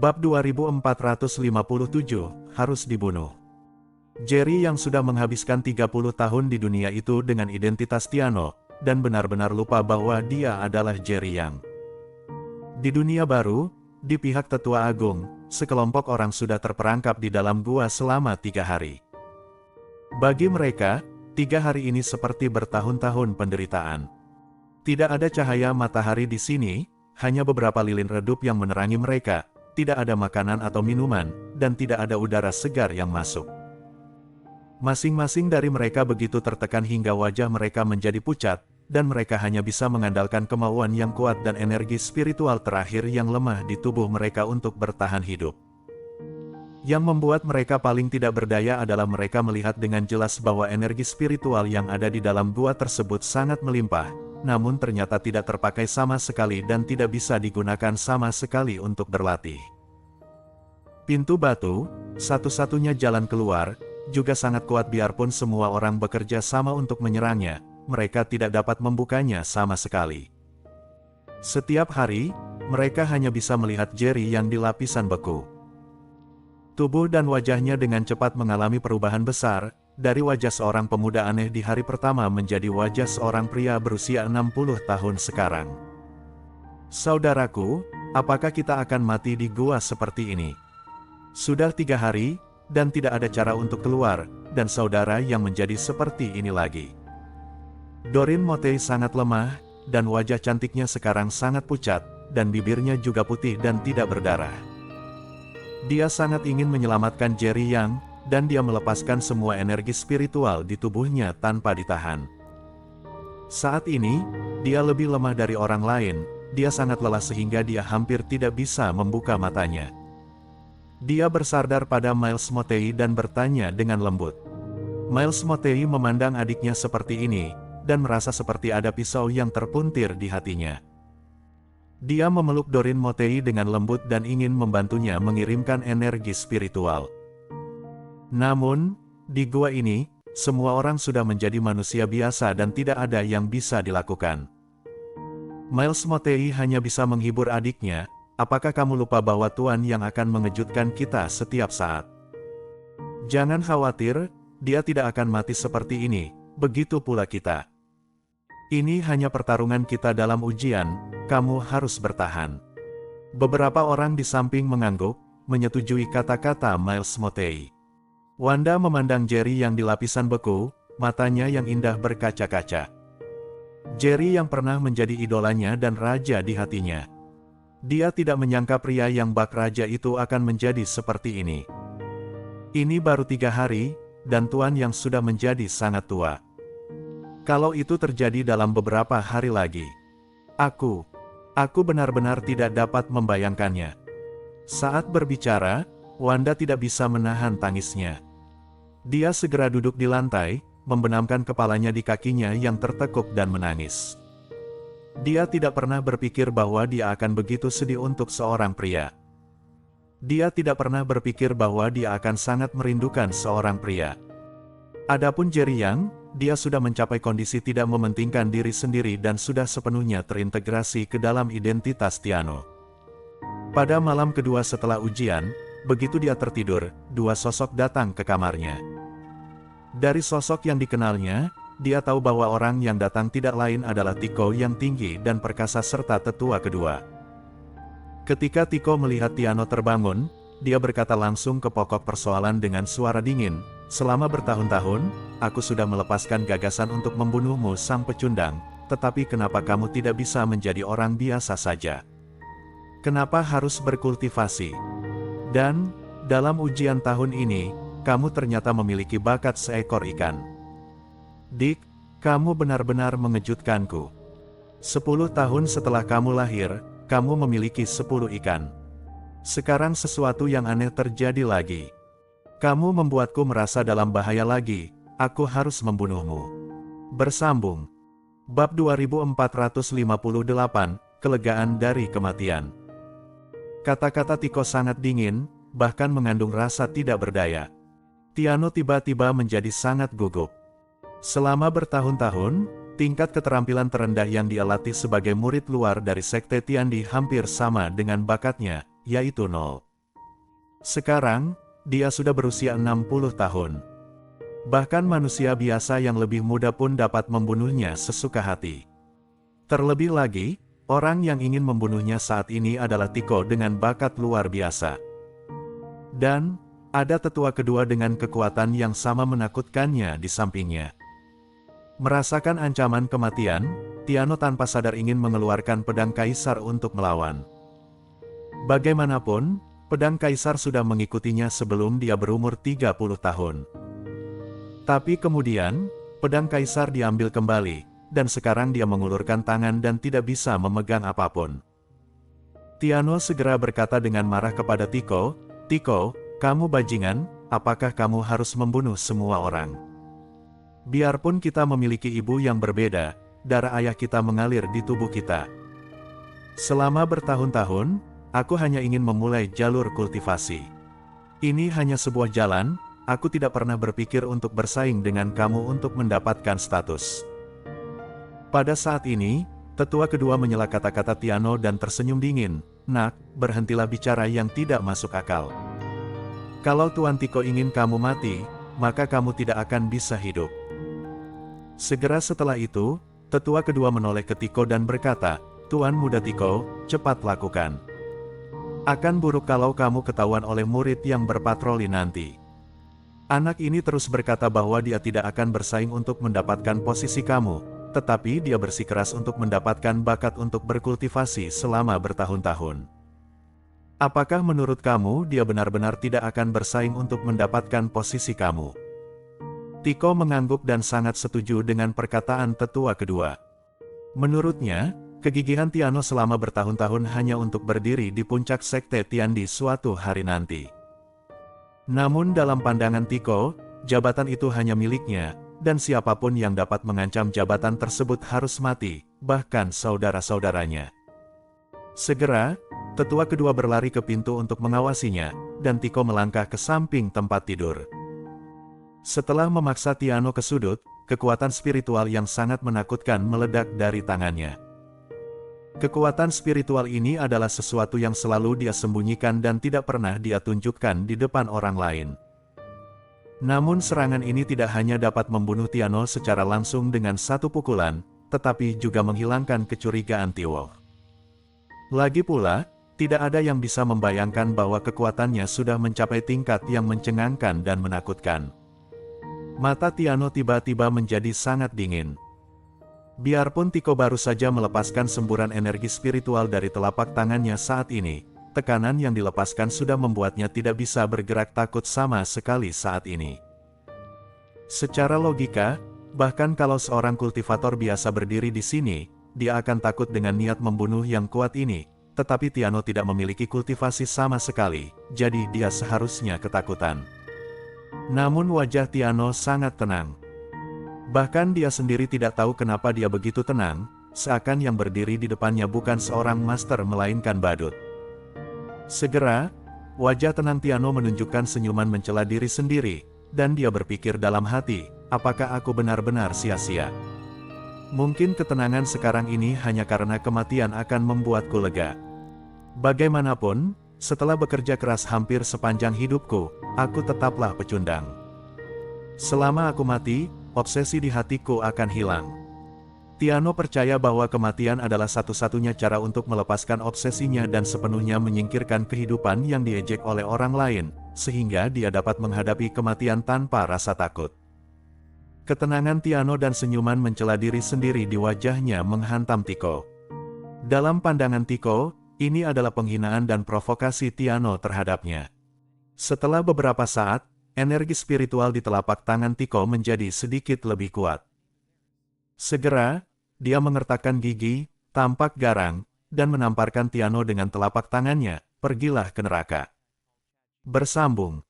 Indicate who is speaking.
Speaker 1: Bab 2457, harus dibunuh. Jerry yang sudah menghabiskan 30 tahun di dunia itu dengan identitas Tiano, dan benar-benar lupa bahwa dia adalah Jerry Yang. Di dunia baru, di pihak Tetua Agung, sekelompok orang sudah terperangkap di dalam gua selama 3 hari. Bagi mereka, 3 hari ini seperti bertahun-tahun penderitaan. Tidak ada cahaya matahari di sini, hanya beberapa lilin redup yang menerangi mereka, tidak ada makanan atau minuman, dan tidak ada udara segar yang masuk. Masing-masing dari mereka begitu tertekan hingga wajah mereka menjadi pucat, dan mereka hanya bisa mengandalkan kemauan yang kuat dan energi spiritual terakhir yang lemah di tubuh mereka untuk bertahan hidup. Yang membuat mereka paling tidak berdaya adalah mereka melihat dengan jelas bahwa energi spiritual yang ada di dalam gua tersebut sangat melimpah, namun ternyata tidak terpakai sama sekali dan tidak bisa digunakan sama sekali untuk berlatih. Pintu batu, satu-satunya jalan keluar, juga sangat kuat biarpun semua orang bekerja sama untuk menyerangnya, mereka tidak dapat membukanya sama sekali. Setiap hari, mereka hanya bisa melihat Jerry yang di lapisan beku. Tubuh dan wajahnya dengan cepat mengalami perubahan besar, dari wajah seorang pemuda aneh di hari pertama menjadi wajah seorang pria berusia 60 tahun sekarang. Saudaraku, apakah kita akan mati di gua seperti ini? Sudah 3 hari, dan tidak ada cara untuk keluar, dan saudara yang menjadi seperti ini lagi. Doreen Motey sangat lemah, dan wajah cantiknya sekarang sangat pucat, dan bibirnya juga putih dan tidak berdarah. Dia sangat ingin menyelamatkan Jerry Yang, dan dia melepaskan semua energi spiritual di tubuhnya tanpa ditahan. Saat ini, dia lebih lemah dari orang lain, dia sangat lelah sehingga dia hampir tidak bisa membuka matanya. Dia bersandar pada Miles Motey dan bertanya dengan lembut. Miles Motey memandang adiknya seperti ini, dan merasa seperti ada pisau yang terpuntir di hatinya. Dia memeluk Doreen Motey dengan lembut dan ingin membantunya mengirimkan energi spiritual. Namun, di gua ini, semua orang sudah menjadi manusia biasa dan tidak ada yang bisa dilakukan. Miles Motey hanya bisa menghibur adiknya, apakah kamu lupa bahwa Tuhan yang akan mengejutkan kita setiap saat? Jangan khawatir, dia tidak akan mati seperti ini, begitu pula kita. Ini hanya pertarungan kita dalam ujian, kamu harus bertahan. Beberapa orang di samping mengangguk, menyetujui kata-kata Miles Motey. Wanda memandang Jerry yang di lapisan beku, matanya yang indah berkaca-kaca. Jerry yang pernah menjadi idolanya dan raja di hatinya. Dia tidak menyangka pria yang bak raja itu akan menjadi seperti ini. Ini baru 3 hari, dan Tuan yang sudah menjadi sangat tua. Kalau itu terjadi dalam beberapa hari lagi, aku benar-benar tidak dapat membayangkannya. Saat berbicara, Wanda tidak bisa menahan tangisnya. Dia segera duduk di lantai, membenamkan kepalanya di kakinya yang tertekuk dan menangis. Dia tidak pernah berpikir bahwa dia akan begitu sedih untuk seorang pria. Dia tidak pernah berpikir bahwa dia akan sangat merindukan seorang pria. Adapun Jerry Yang, dia sudah mencapai kondisi tidak mementingkan diri sendiri dan sudah sepenuhnya terintegrasi ke dalam identitas Tiano. Pada malam kedua setelah ujian, begitu dia tertidur, 2 sosok datang ke kamarnya. Dari sosok yang dikenalnya, dia tahu bahwa orang yang datang tidak lain adalah Tiko yang tinggi dan perkasa serta tetua kedua. Ketika Tiko melihat Tiano terbangun, dia berkata langsung ke pokok persoalan dengan suara dingin, selama bertahun-tahun, aku sudah melepaskan gagasan untuk membunuhmu sang pecundang, tetapi kenapa kamu tidak bisa menjadi orang biasa saja? Kenapa harus berkultivasi? Dan, dalam ujian tahun ini, kamu ternyata memiliki bakat seekor ikan. Dick, kamu benar-benar mengejutkanku. 10 tahun setelah kamu lahir, kamu memiliki 10 ikan. Sekarang sesuatu yang aneh terjadi lagi. Kamu membuatku merasa dalam bahaya lagi, aku harus membunuhmu. Bersambung. Bab 2458, Kelegaan dari Kematian. Kata-kata Tiko sangat dingin, bahkan mengandung rasa tidak berdaya. Tiano tiba-tiba menjadi sangat gugup. Selama bertahun-tahun, tingkat keterampilan terendah yang dia latih sebagai murid luar dari Sekte Tiandi hampir sama dengan bakatnya, yaitu 0. Sekarang, dia sudah berusia 60 tahun. Bahkan manusia biasa yang lebih muda pun dapat membunuhnya sesuka hati. Terlebih lagi, orang yang ingin membunuhnya saat ini adalah Tiko dengan bakat luar biasa. Dan, ada tetua kedua dengan kekuatan yang sama menakutkannya di sampingnya. Merasakan ancaman kematian, Tiano tanpa sadar ingin mengeluarkan pedang kaisar untuk melawan. Bagaimanapun, pedang kaisar sudah mengikutinya sebelum dia berumur 30 tahun. Tapi kemudian, pedang kaisar diambil kembali, dan sekarang dia mengulurkan tangan dan tidak bisa memegang apapun. Tiano segera berkata dengan marah kepada Tiko, "Tiko, kamu bajingan, apakah kamu harus membunuh semua orang? Biarpun kita memiliki ibu yang berbeda, darah ayah kita mengalir di tubuh kita. Selama bertahun-tahun, aku hanya ingin memulai jalur kultivasi. Ini hanya sebuah jalan. Aku tidak pernah berpikir untuk bersaing dengan kamu untuk mendapatkan status." Pada saat ini, tetua kedua menyela kata-kata Tiano dan tersenyum dingin. "Nak, berhentilah bicara yang tidak masuk akal. Kalau Tuan Tiko ingin kamu mati, maka kamu tidak akan bisa hidup." Segera setelah itu, tetua kedua menoleh ke Tiko dan berkata, "Tuan muda Tiko, cepat lakukan. Akan buruk kalau kamu ketahuan oleh murid yang berpatroli nanti." Anak ini terus berkata bahwa dia tidak akan bersaing untuk mendapatkan posisi kamu, tetapi dia bersikeras untuk mendapatkan bakat untuk berkultivasi selama bertahun-tahun. Apakah menurut kamu dia benar-benar tidak akan bersaing untuk mendapatkan posisi kamu? Tiko mengangguk dan sangat setuju dengan perkataan tetua kedua. Menurutnya, kegigihan Tiano selama bertahun-tahun hanya untuk berdiri di puncak sekte Tiandi suatu hari nanti. Namun dalam pandangan Tiko, jabatan itu hanya miliknya, dan siapapun yang dapat mengancam jabatan tersebut harus mati, bahkan saudara-saudaranya. Segera, tetua kedua berlari ke pintu untuk mengawasinya, dan Tiko melangkah ke samping tempat tidur. Setelah memaksa Tiano ke sudut, kekuatan spiritual yang sangat menakutkan meledak dari tangannya. Kekuatan spiritual ini adalah sesuatu yang selalu dia sembunyikan dan tidak pernah dia tunjukkan di depan orang lain. Namun serangan ini tidak hanya dapat membunuh Tiano secara langsung dengan satu pukulan, tetapi juga menghilangkan kecurigaan Tio. Lagi pula, tidak ada yang bisa membayangkan bahwa kekuatannya sudah mencapai tingkat yang mencengangkan dan menakutkan. Mata Tiano tiba-tiba menjadi sangat dingin. Biarpun Tiko baru saja melepaskan semburan energi spiritual dari telapak tangannya saat ini, tekanan yang dilepaskan sudah membuatnya tidak bisa bergerak takut sama sekali saat ini. Secara logika, bahkan kalau seorang kultivator biasa berdiri di sini, dia akan takut dengan niat membunuh yang kuat ini, tetapi Tiano tidak memiliki kultivasi sama sekali, jadi dia seharusnya ketakutan. Namun wajah Tiano sangat tenang. Bahkan dia sendiri tidak tahu kenapa dia begitu tenang, seakan yang berdiri di depannya bukan seorang master melainkan badut. Segera, wajah tenang Tiano menunjukkan senyuman mencela diri sendiri, dan dia berpikir dalam hati, apakah aku benar-benar sia-sia? Mungkin ketenangan sekarang ini hanya karena kematian akan membuatku lega. Bagaimanapun, setelah bekerja keras hampir sepanjang hidupku, aku tetaplah pecundang. Selama aku mati, obsesi di hatiku akan hilang. Tiano percaya bahwa kematian adalah satu-satunya cara untuk melepaskan obsesinya dan sepenuhnya menyingkirkan kehidupan yang diejek oleh orang lain, sehingga dia dapat menghadapi kematian tanpa rasa takut. Ketenangan Tiano dan senyuman mencela diri sendiri di wajahnya menghantam Tiko. Dalam pandangan Tiko, ini adalah penghinaan dan provokasi Tiano terhadapnya. Setelah beberapa saat, energi spiritual di telapak tangan Tiko menjadi sedikit lebih kuat. Segera, dia mengertakkan gigi, tampak garang, dan menamparkan Tiano dengan telapak tangannya, "Pergilah ke neraka." Bersambung.